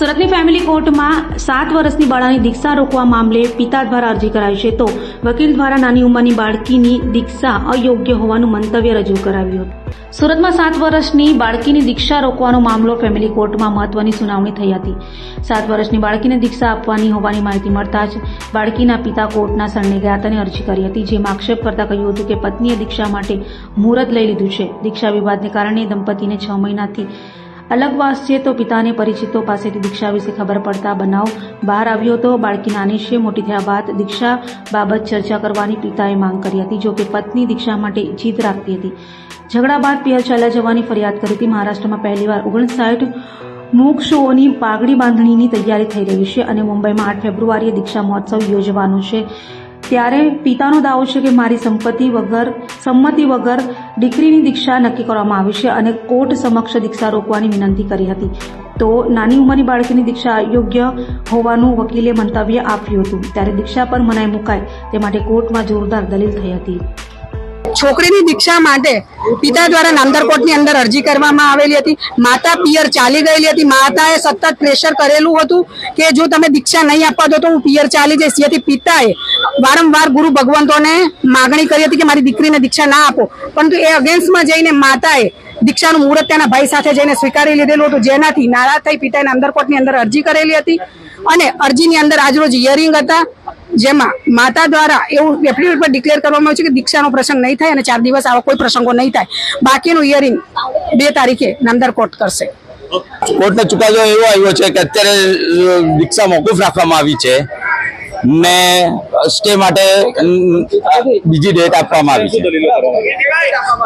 સુરતની ફેમિલી કોર્ટમાં 7 વર્ષની બાળાની દીક્ષા રોકવા મામલે પિતા દ્વારા અરજી કરાઈ છે તો વકીલ દ્વારા નાની ઉંમરની બાળકીની દીક્ષા અયોગ્ય હોવાનું મંતવ્ય રજૂ કરાવ્યું હતું। સુરતમાં 7 વર્ષની બાળકીની દીક્ષા રોકવાનો મામલો ફેમિલી કોર્ટમાં મહત્વની સુનાવણી થઈ હતી। 7 વર્ષની બાળકીને દીક્ષા આપવાની હોવાની માહિતી મળતા જ બાળકીના પિતા કોર્ટના શરણે ગયા હતા અને અરજી કરી હતી, જેમાં આક્ષેપ કરતા કહ્યું હતું કે પત્નીએ દીક્ષા માટે મુહૂર્ત લઈ લીધું છે। દીક્ષા વિવાદને કારણે દંપતીને 6 મહિનાથી અલગવાસ છે તો પિતાને પરિચિતો પાસેથી દીક્ષા વિશે ખબર પડતા બનાવ બહાર આવ્યો હતો। બાળકી નાની છે, મોટી થયા બાદ દીક્ષા બાબત ચર્ચા કરવાની પિતાએ માંગ કરી હતી, જો કે પત્ની દીક્ષા માટે જીદ રાખતી હતી। ઝઘડા બાદ પિયર ચાલ્યા જવાની ફરિયાદ કરી હતી। મહારાષ્ટ્રમાં પહેલીવાર 59 મુમુક્ષુઓની પાઘડી બાંધણીની તૈયારી થઈ રહી છે અને મુંબઈમાં 8 ફેબ્રુઆરીએ દીક્ષા મહોત્સવ યોજવાનો છે, ત્યારે પિતાનો દાવો છે કે મારી સંમતિ વગર દીકરીની દીક્ષા નક્કી કરવામાં આવી છે અને કોર્ટ સમક્ષ દીક્ષા રોકવાની વિનંતી કરી હતી। તો નાની ઉંમરની બાળકીની દીક્ષા અયોગ્ય હોવાનું વકીલે મંતવ્ય આપ્યું હતું, ત્યારે દીક્ષા પર મનાઈ મુકાય તે માટે કોર્ટમાં જોરદાર દલીલ થઈ હતી। છોકરીની દીક્ષા માટે પિતા દ્વારા નામદાર કોર્ટની અંદર અરજી કરવામાં આવેલી હતી। માતા પિયર ચાલી ગયેલી હતી। માતાએ સતત પ્રેશર કરેલું હતું કે જો તમે દીક્ષા નહીં આપવા દો તો હું પિયર ચાલી જઈશ, જેથી પિતાએ વારંવાર ગુરુ ભગવંતોને માગણી કરી હતી કે મારી દીકરીને દીક્ષા ના આપો, પરંતુ એ અગેન્સ્ટમાં જઈને માતાએ દીક્ષાનું મુહૂર્ત તેના ભાઈ સાથે જઈને સ્વીકારી લીધેલું હતું, જેનાથી નારાજ થઈ પિતાએ નામદાર કોર્ટની અંદર અરજી કરેલી હતી અને અરજીની અંદર આજરોજ હિયરિંગ હતા, જેમાં માતા દ્વારા એવું એફિડેવિટ પર ડિક્લેર કરવામાં આવ્યું છે કે દીક્ષાનો પ્રસંગ નહીં થાય અને 4 દિવસ આવા કોઈ પ્રસંગો નહીં થાય। બાકીનું હિયરિંગ 2 તારીખે નામદાર કોર્ટ કરશે। કોર્ટનો ચુકાદો એવો આવ્યો છે કે અત્યારે દીક્ષા મોકૂફ રાખવામાં આવી છે ને સ્ટે માટે બીજી ડેટ આપવામાં આવી છે।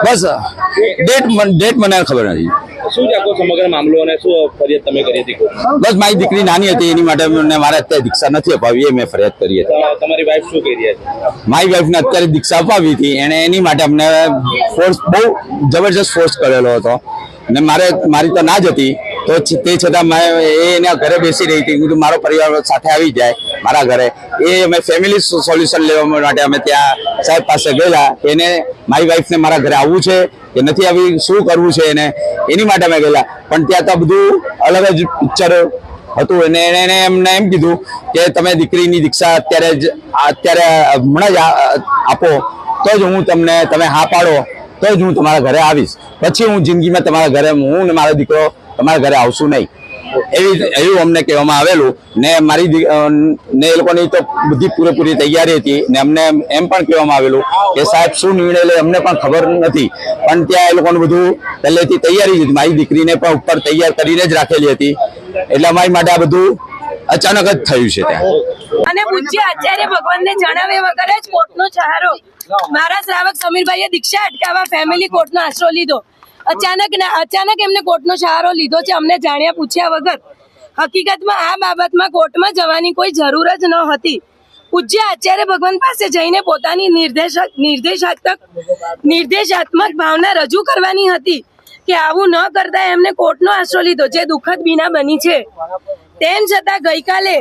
બસ ડેટ મને ખબર નથી। શું છે આખો સમગ્ર મામલો અને શું ફરિયાદ તમે કરી હતી? બસ મારી દીકરી નાની હતી એની માટે મારે અત્યારે દીક્ષા નથી અપાવી, એ મેં ફરિયાદ કરી હતી। તમારી વાઈફ શું કહી રહ્યા છે? મારી વાઈફને અત્યારે દીક્ષા અપાવી હતી, એને એની માટે અમને ફોર્સ, બહુ જબરજસ્ત ફોર્સ કરેલો હતો ને મારી તો ના જ હતી, તો તે છતાં મેં એના ઘરે બેસી રહી હતી, કીધું મારો પરિવાર સાથે આવી જાય મારા ઘરે। એ અમે ફેમિલી સોલ્યુશન લેવા માટે અમે ત્યાં સાહેબ પાસે ગયેલા, એને મારી વાઈફને મારા ઘરે આવવું છે કે નથી આવી, શું કરવું છે એને, એની માટે અમે ગયેલા, પણ ત્યાં તો બધું અલગ જ પિક્ચર હતું અને એને એમને એમ કીધું કે તમે દીકરીની દીક્ષા અત્યારે હમણાં જ આપો તો જ હું તમે હા પાડો તો જ હું તમારા ઘરે આવીશ, પછી હું જિંદગીમાં તમારા ઘરે હું ને મારો દીકરો તમારા ઘરે આવશું નહીં, એવું અમને કહેવામાં આવેલું ને ને એ લોકોની તો બધી પૂરેપૂરી તૈયારી હતી ને અમને એમ પણ કહેવામાં આવેલું કે સાહેબ શું નિર્ણય લે અમને પણ ખબર નથી, પણ ત્યાં એ લોકોનું બધું પહેલેથી તૈયારી હતી। મારી દીકરીને પણ ઉપર તૈયાર કરીને જ રાખેલી હતી, એટલે અમારી માટે આ બધું અચાનક જ થયું છે ત્યાં। અને પૂજ્ય આચાર્ય ભગવાનને જણાવ્યા વગર જ કોર્ટનો સહારો મારા શ્રાવક સમીરભાઈએ દીક્ષા અટકાવવા ફેમિલી કોર્ટનો આશરો લીધો। અચાનક એમને કોર્ટનો સહારો લીધો છે, અમને જાણ્યા પૂછ્યા વગર। હકીકતમાં આ બાબતમાં કોર્ટમાં જવાની કોઈ જરૂર જ ન હતી। પૂજ્ય આચાર્ય ભગવાન પાસે જઈને પોતાની નિર્દેશાત્મક ભાવના રજૂ કરવાની હતી કે આવું ન કરતા એમને કોર્ટનો આશરો લીધો, જે દુઃખદ બીના બની છે। તેમ છતાં ગઈકાલે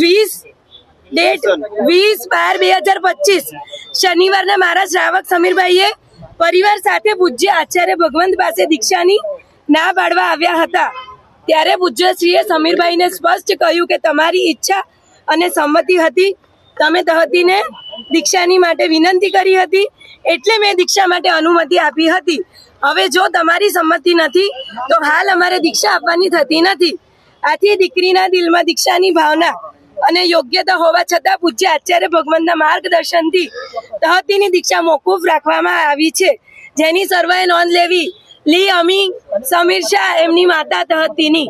20/12/2025 શનિવારના મારા શ્રાવક સમીરભાઈએ પરિવાર સાથે પૂજ્ય આચાર્ય ભગવંત પાસે દીક્ષાની ના પાડવા આવ્યા હતા, ત્યારે પૂજ્યશ્રીએ સમીરભાઈને સ્પષ્ટ કહ્યું કે તમારી ઈચ્છા અને સંમતિ હતી, તમે તહતીને દીક્ષાની માટે વિનંતી કરી હતી, એટલે મેં દીક્ષા માટે અનુમતિ આપી હતી। હવે જો તમારી સંમતિ નથી તો હાલ અમારે દીક્ષા આપવાની થતી નથી। આથી દીકરીના દિલમાં દીક્ષાની ભાવના અને યોગ્યતા હોવા છતાં પૂજ્ય આચાર્ય ભગવાનના માર્ગદર્શનથી તહતીની દીક્ષા મોકૂફ રાખવામાં આવી છે, જેની સર્વેએ નોંધ લેવી લી અમી સમીર શાહ એમની માતા તહતીની।